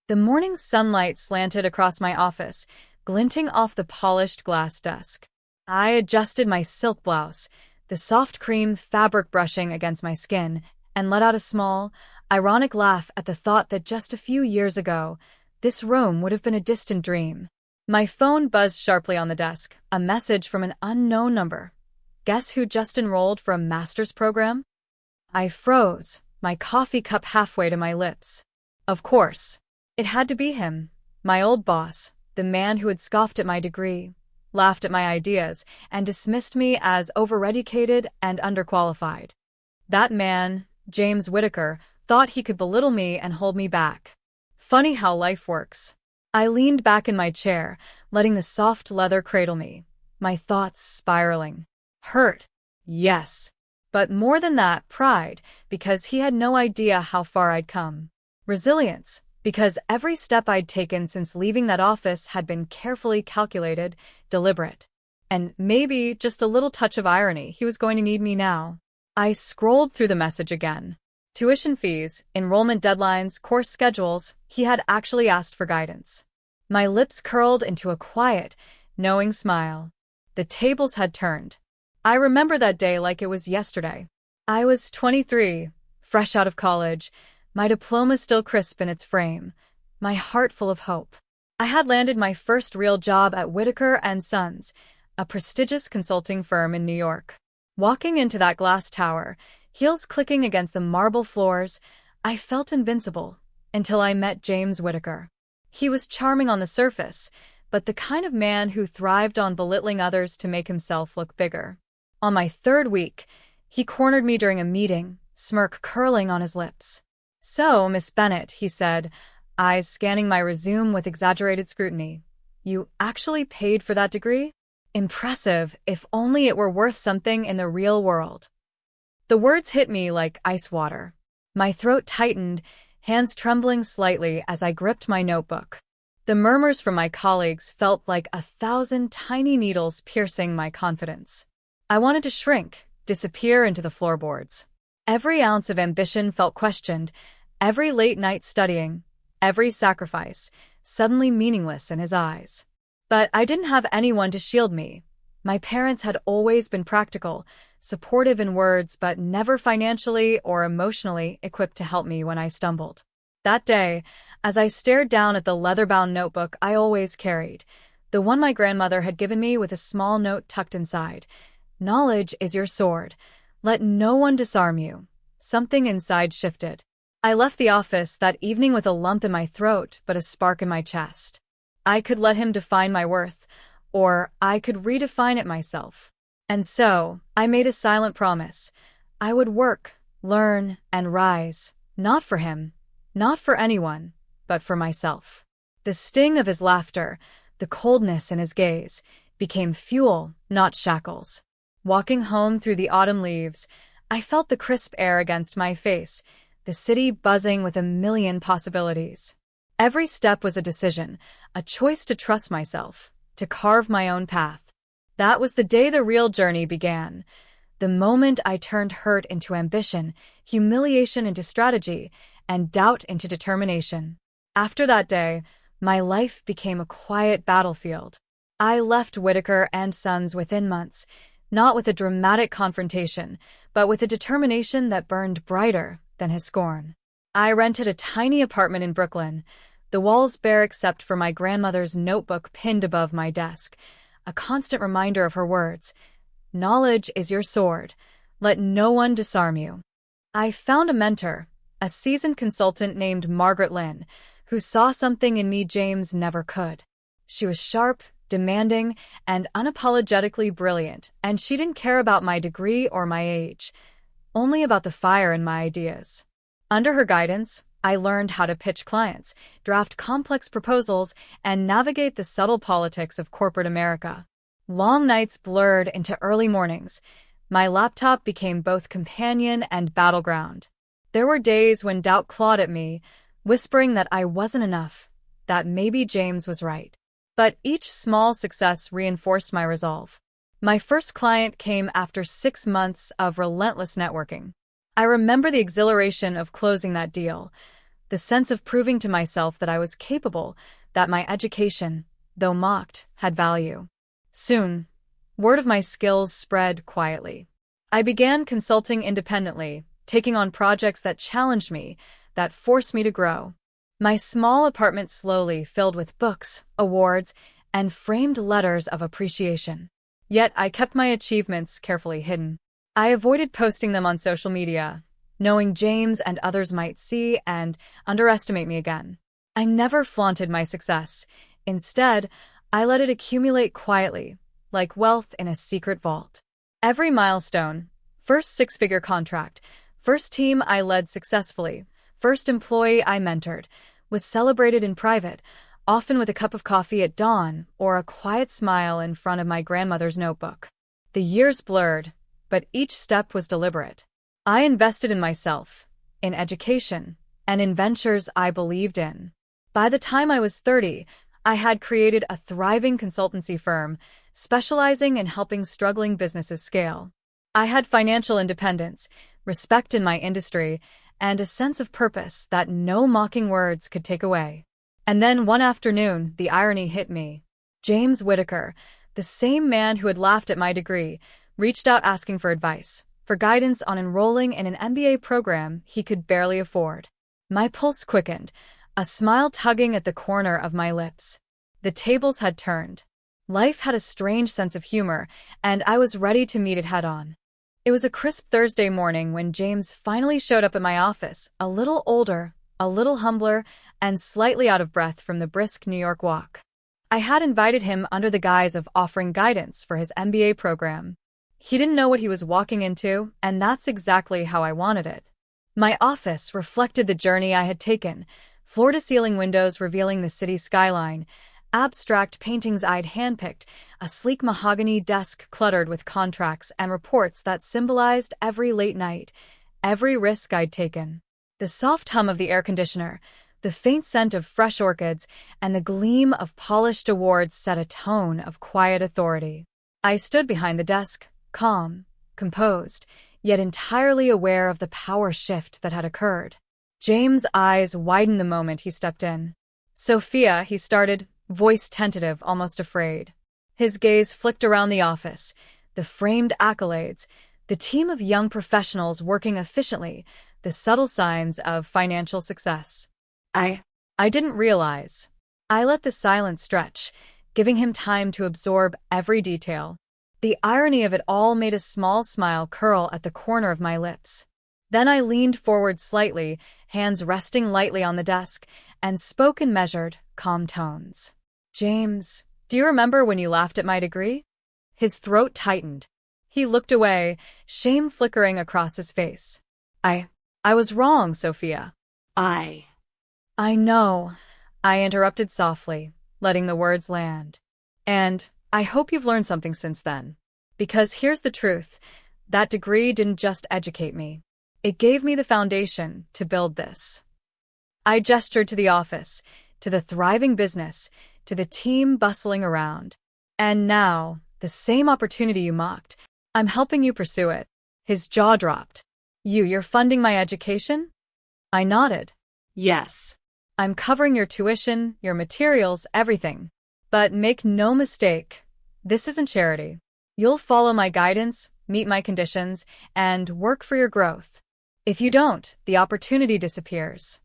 The morning sunlight slanted across my office, glinting off the polished glass desk. I adjusted my silk blouse, the soft cream fabric brushing against my skin, and let out a small, ironic laugh at the thought that just a few years ago, this room would have been a distant dream. My phone buzzed sharply on the desk, a message from an unknown number. Guess who just enrolled for a master's program? I froze, my coffee cup halfway to my lips. Of course. It had to be him, my old boss, the man who had scoffed at my degree, laughed at my ideas, and dismissed me as overeducated and underqualified. That man, James Whittaker, thought he could belittle me and hold me back. Funny how life works. I leaned back in my chair, letting the soft leather cradle me, my thoughts spiraling. Hurt, yes. But more than that, pride, because he had no idea how far I'd come. Resilience, because every step I'd taken since leaving that office had been carefully calculated, deliberate. And maybe just a little touch of irony, he was going to need me now. I scrolled through the message again. Tuition fees, enrollment deadlines, course schedules, he had actually asked for guidance. My lips curled into a quiet, knowing smile. The tables had turned. I remember that day like it was yesterday. I was 23, fresh out of college, my diploma still crisp in its frame, my heart full of hope. I had landed my first real job at Whittaker & Sons, a prestigious consulting firm in New York. Walking into that glass tower, heels clicking against the marble floors, I felt invincible until I met James Whittaker. He was charming on the surface, but the kind of man who thrived on belittling others to make himself look bigger. On my third week, he cornered me during a meeting, smirk curling on his lips. "So, Miss Bennett," he said, eyes scanning my resume with exaggerated scrutiny, "you actually paid for that degree? Impressive, if only it were worth something in the real world." The words hit me like ice water. My throat tightened, hands trembling slightly as I gripped my notebook. The murmurs from my colleagues felt like 1,000 tiny needles piercing my confidence. I wanted to shrink, disappear into the floorboards. Every ounce of ambition felt questioned, every late night studying, every sacrifice, suddenly meaningless in his eyes. But I didn't have anyone to shield me. My parents had always been practical, supportive in words, but never financially or emotionally equipped to help me when I stumbled. That day, as I stared down at the leather-bound notebook I always carried, the one my grandmother had given me with a small note tucked inside, "Knowledge is your sword. Let no one disarm you," something inside shifted. I left the office that evening with a lump in my throat but a spark in my chest. I could let him define my worth, or I could redefine it myself. And so, I made a silent promise. I would work, learn, and rise, not for him, not for anyone, but for myself. The sting of his laughter, the coldness in his gaze, became fuel, not shackles. Walking home through the autumn leaves, I felt the crisp air against my face, the city buzzing with a million possibilities. Every step was a decision, a choice to trust myself, to carve my own path. That was the day the real journey began. The moment I turned hurt into ambition, humiliation into strategy, and doubt into determination. After that day, my life became a quiet battlefield. I left Whittaker & Sons within months, not with a dramatic confrontation, but with a determination that burned brighter than his scorn. I rented a tiny apartment in Brooklyn, the walls bare except for my grandmother's notebook pinned above my desk, a constant reminder of her words, "Knowledge is your sword. Let no one disarm you." I found a mentor, a seasoned consultant named Margaret Lynn, who saw something in me James never could. She was sharp, demanding, and unapologetically brilliant, and she didn't care about my degree or my age, only about the fire in my ideas. Under her guidance, I learned how to pitch clients, draft complex proposals, and navigate the subtle politics of corporate America. Long nights blurred into early mornings. My laptop became both companion and battleground. There were days when doubt clawed at me, whispering that I wasn't enough, that maybe James was right. But each small success reinforced my resolve. My first client came after 6 months of relentless networking. I remember the exhilaration of closing that deal, the sense of proving to myself that I was capable, that my education, though mocked, had value. Soon, word of my skills spread quietly. I began consulting independently, taking on projects that challenged me, that forced me to grow. My small apartment slowly filled with books, awards, and framed letters of appreciation. Yet I kept my achievements carefully hidden. I avoided posting them on social media, knowing James and others might see and underestimate me again. I never flaunted my success. Instead, I let it accumulate quietly, like wealth in a secret vault. Every milestone, first six-figure contract, first team I led successfully, first employee I mentored, was celebrated in private, often with a cup of coffee at dawn or a quiet smile in front of my grandmother's notebook. The years blurred, but each step was deliberate. I invested in myself, in education, and in ventures I believed in. By the time I was 30, I had created a thriving consultancy firm, specializing in helping struggling businesses scale. I had financial independence, respect in my industry, and a sense of purpose that no mocking words could take away. And then one afternoon, the irony hit me. James Whitaker, the same man who had laughed at my degree, reached out asking for advice, for guidance on enrolling in an MBA program he could barely afford. My pulse quickened, a smile tugging at the corner of my lips. The tables had turned. Life had a strange sense of humor, and I was ready to meet it head-on. It was a crisp Thursday morning when James finally showed up at my office, a little older, a little humbler, and slightly out of breath from the brisk New York walk. I had invited him under the guise of offering guidance for his MBA program. He didn't know what he was walking into, and that's exactly how I wanted it. My office reflected the journey I had taken, floor-to-ceiling windows revealing the city skyline, abstract paintings I'd handpicked, a sleek mahogany desk cluttered with contracts and reports that symbolized every late night, every risk I'd taken. The soft hum of the air conditioner, the faint scent of fresh orchids, and the gleam of polished awards set a tone of quiet authority. I stood behind the desk, calm, composed, yet entirely aware of the power shift that had occurred. James' eyes widened the moment he stepped in. "Sophia," he started, voice tentative, almost afraid. His gaze flicked around the office, the framed accolades, the team of young professionals working efficiently, the subtle signs of financial success. I didn't realize. I let the silence stretch, giving him time to absorb every detail. The irony of it all made a small smile curl at the corner of my lips. Then I leaned forward slightly, hands resting lightly on the desk, and spoke in measured, calm tones. "James, do you remember when you laughed at my degree?" His throat tightened. He looked away, shame flickering across his face. I was wrong, Sophia." I know," I interrupted softly, letting the words land. "And I hope you've learned something since then. Because here's the truth, that degree didn't just educate me. It gave me the foundation to build this." I gestured to the office, to the thriving business, to the team bustling around. "And now, the same opportunity you mocked, I'm helping you pursue it." His jaw dropped. You're funding my education?" I nodded. "Yes. I'm covering your tuition, your materials, everything. But make no mistake, this isn't charity. You'll follow my guidance, meet my conditions, and work for your growth. If you don't, the opportunity disappears."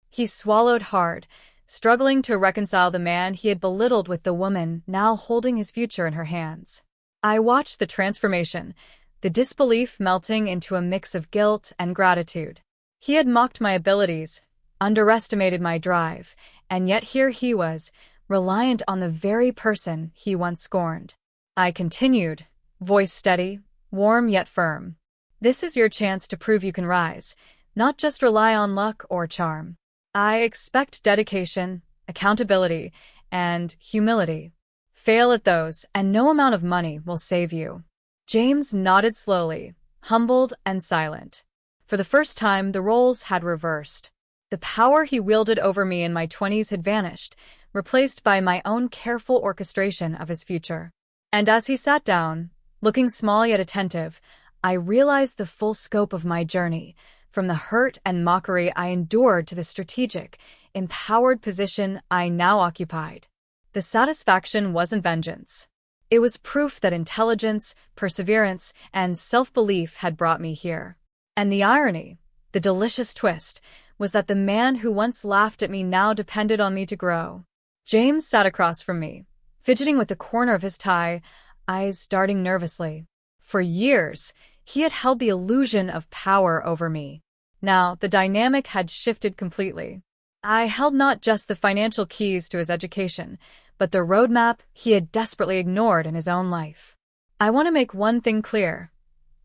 He swallowed hard, struggling to reconcile the man he had belittled with the woman now holding his future in her hands. I watched the transformation, the disbelief melting into a mix of guilt and gratitude. He had mocked my abilities, underestimated my drive, and yet here he was, reliant on the very person he once scorned. I continued, voice steady, warm yet firm. "This is your chance to prove you can rise, not just rely on luck or charm. I expect dedication, accountability, and humility. Fail at those, and no amount of money will save you." James nodded slowly, humbled and silent. For the first time, the roles had reversed. The power he wielded over me in my 20s had vanished, replaced by my own careful orchestration of his future. And as he sat down, looking small yet attentive, I realized the full scope of my journey, from the hurt and mockery I endured to the strategic, empowered position I now occupied. The satisfaction wasn't vengeance. It was proof that intelligence, perseverance, and self-belief had brought me here. And the irony, the delicious twist, was that the man who once laughed at me now depended on me to grow. James sat across from me, fidgeting with the corner of his tie, eyes darting nervously. For years, he had held the illusion of power over me. Now, the dynamic had shifted completely. I held not just the financial keys to his education, but the roadmap he had desperately ignored in his own life. "I want to make one thing clear,"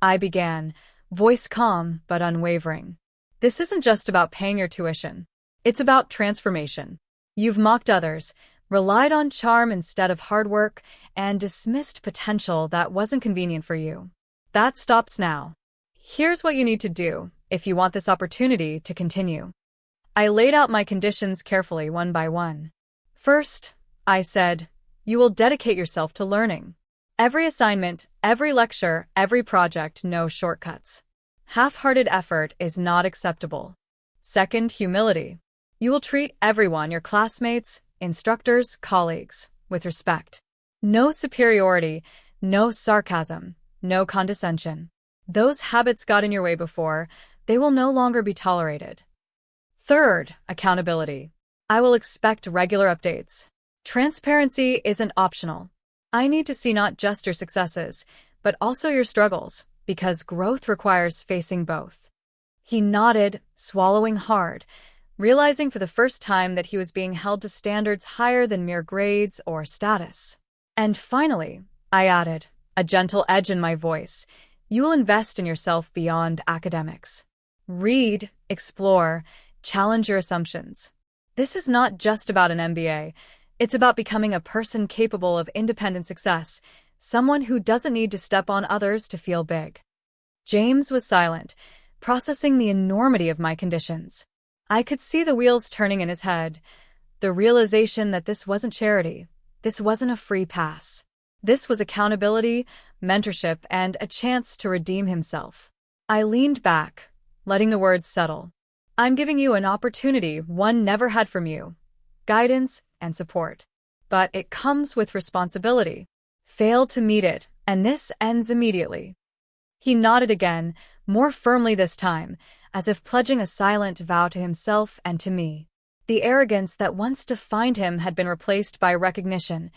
I began, voice calm but unwavering. "This isn't just about paying your tuition. It's about transformation. You've mocked others, relied on charm instead of hard work, and dismissed potential that wasn't convenient for you. That stops now. Here's what you need to do if you want this opportunity to continue." I laid out my conditions carefully, one by one. "First," I said, "you will dedicate yourself to learning. Every assignment, every lecture, every project, no shortcuts. Half-hearted effort is not acceptable. Second, humility. You will treat everyone, your classmates, instructors, colleagues, with respect. No superiority, no sarcasm, no condescension. Those habits got in your way before, they will no longer be tolerated. Third, accountability. I will expect regular updates. Transparency isn't optional. I need to see not just your successes, but also your struggles, because growth requires facing both." He nodded, swallowing hard, realizing for the first time that he was being held to standards higher than mere grades or status. "And finally," I added, a gentle edge in my voice, "you will invest in yourself beyond academics. Read, explore, challenge your assumptions. This is not just about an MBA. It's about becoming a person capable of independent success, someone who doesn't need to step on others to feel big." James was silent, processing the enormity of my conditions. I could see the wheels turning in his head, the realization that this wasn't charity, this wasn't a free pass. This was accountability, mentorship, and a chance to redeem himself. I leaned back, letting the words settle. "I'm giving you an opportunity one never had from you. Guidance and support. But it comes with responsibility. Fail to meet it, and this ends immediately." He nodded again, more firmly this time, as if pledging a silent vow to himself and to me. The arrogance that once defined him had been replaced by recognition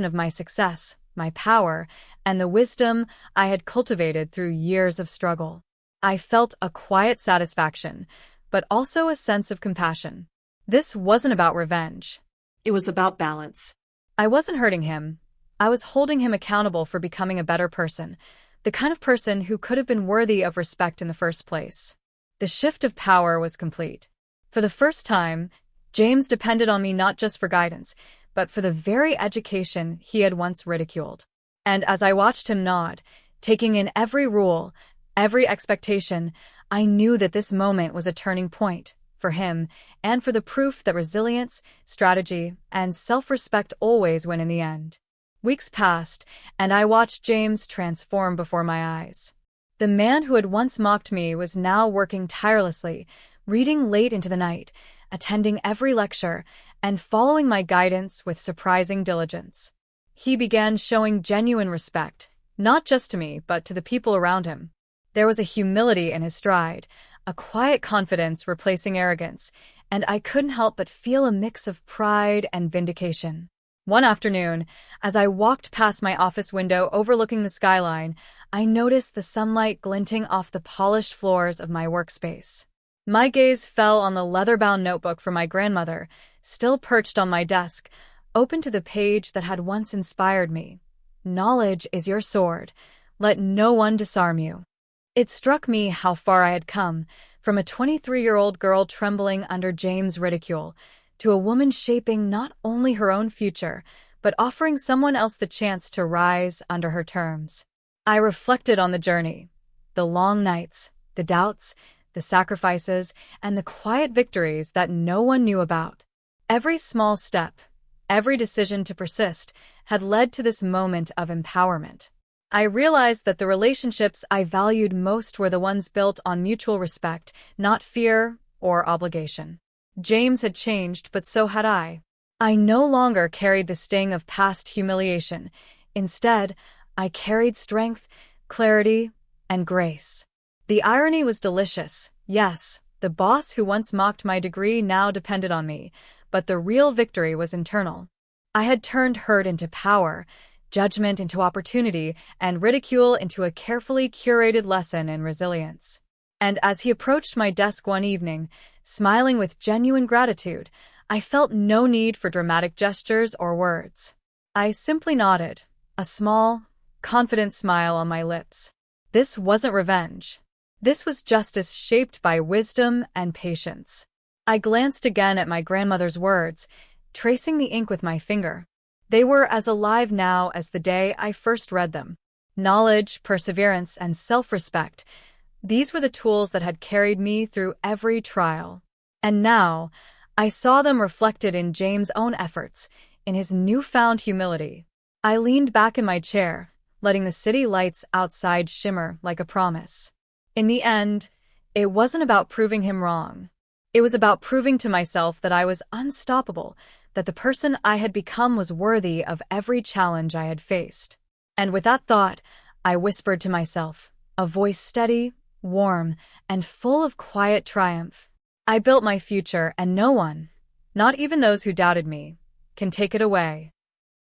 of my success, my power, and the wisdom I had cultivated through years of struggle. I felt a quiet satisfaction, but also a sense of compassion. This wasn't about revenge. It was about balance. I wasn't hurting him. I was holding him accountable for becoming a better person, the kind of person who could have been worthy of respect in the first place. The shift of power was complete. For the first time, James depended on me not just for guidance, but for the very education he had once ridiculed. And as I watched him nod, taking in every rule, every expectation, I knew that this moment was a turning point for him and for the proof that resilience, strategy, and self-respect always win in the end. Weeks passed, and I watched James transform before my eyes. The man who had once mocked me was now working tirelessly, reading late into the night, attending every lecture, and following my guidance with surprising diligence. He began showing genuine respect, not just to me, but to the people around him. There was a humility in his stride, a quiet confidence replacing arrogance, and I couldn't help but feel a mix of pride and vindication. One afternoon, as I walked past my office window overlooking the skyline, I noticed the sunlight glinting off the polished floors of my workspace. My gaze fell on the leather-bound notebook from my grandmother, still perched on my desk, open to the page that had once inspired me. "Knowledge is your sword. Let no one disarm you." It struck me how far I had come, from a 23-year-old girl trembling under James' ridicule, to a woman shaping not only her own future, but offering someone else the chance to rise under her terms. I reflected on the journey, the long nights, the doubts, the sacrifices, and the quiet victories that no one knew about. Every small step, every decision to persist, had led to this moment of empowerment. I realized that the relationships I valued most were the ones built on mutual respect, not fear or obligation. James had changed, but so had I. I no longer carried the sting of past humiliation. Instead, I carried strength, clarity, and grace. The irony was delicious. Yes, the boss who once mocked my degree now depended on me, but the real victory was internal. I had turned hurt into power, judgment into opportunity, and ridicule into a carefully curated lesson in resilience. And as he approached my desk one evening, smiling with genuine gratitude, I felt no need for dramatic gestures or words. I simply nodded, a small, confident smile on my lips. This wasn't revenge. This was justice shaped by wisdom and patience. I glanced again at my grandmother's words, tracing the ink with my finger. They were as alive now as the day I first read them. Knowledge, perseverance, and self-respect. These were the tools that had carried me through every trial. And now, I saw them reflected in James' own efforts, in his newfound humility. I leaned back in my chair, letting the city lights outside shimmer like a promise. In the end, it wasn't about proving him wrong. It was about proving to myself that I was unstoppable, that the person I had become was worthy of every challenge I had faced. And with that thought, I whispered to myself, a voice steady, warm, and full of quiet triumph. I built my future, and no one, not even those who doubted me, can take it away.